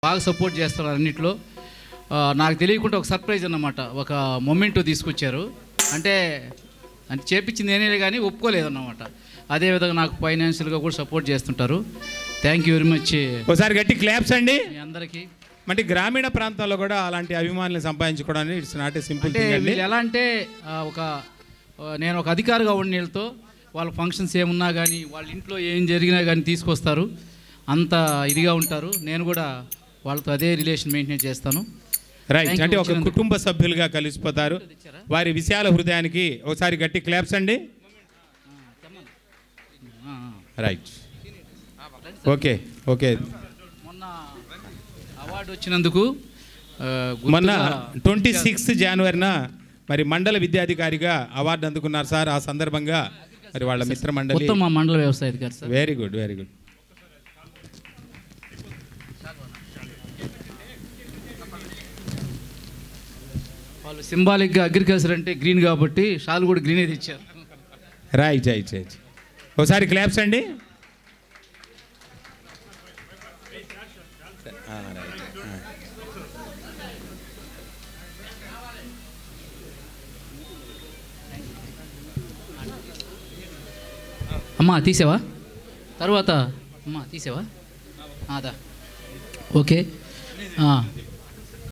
బాగా సపోర్ట్ చేస్తున్నారు అన్నింటిలో. నాకు తెలియకుండా ఒక సర్ప్రైజ్ అన్నమాట, ఒక మొమెంటో తీసుకొచ్చారు. అంటే చేపించింది నేనే కానీ ఒప్పుకోలేదన్నమాట. అదేవిధంగా నాకు ఫైనాన్షియల్గా కూడా సపోర్ట్ చేస్తుంటారు. Thank you very much. ఒకసారి గట్టి క్లాప్స్ అండి మీ అందరికీ. అంటే గ్రామీణ ప్రాంతాల్లో కూడా అలాంటి అభిమానులు సంపాదించుకోవడానికి it's not a simple thing అండి. ఎలా అంటే నేను ఒక అధికారిగా ఉన్న వీళ్ళతో వాళ్ళ ఫంక్షన్స్ ఏమున్నా కానీ వాళ్ళ ఇంట్లో ఏం జరిగినా కానీ తీసుకొస్తారు. అంత ఇదిగా ఉంటారు. నేను కూడా వాళ్ళతో అదే రిలేషన్ మెయింటైన్ చేస్తాను. రైట్, అంటే ఒక కుటుంబ సభ్యులుగా కలిసిపోతారు. వారి విశాల హృదయానికి ఒకసారి గట్టి క్లాప్స్ అండి. Right, okay okay. మొన్న అవార్డు వచ్చినందుకు మొన్న 26 జనవరిన మరి మండల విద్యాధికారిగా అవార్డు అందుకున్నారు సార్. ఆ సందర్భంగా మరి వాళ్ళ మిత్ర మండలి మా మండల వ్యవసాయ అధికారి sir. Very good very good. వాళ్ళు సింబాలిక్గా అగ్రికల్చర్ అంటే గ్రీన్ కాబట్టి షాల్ కూడా గ్రీనే తెచ్చారు. Right right right. ఒకసారి క్లాప్స్ అండి. అమ్మా తీసావా? తర్వాత అమ్మా తీసావా? అదా ఓకే.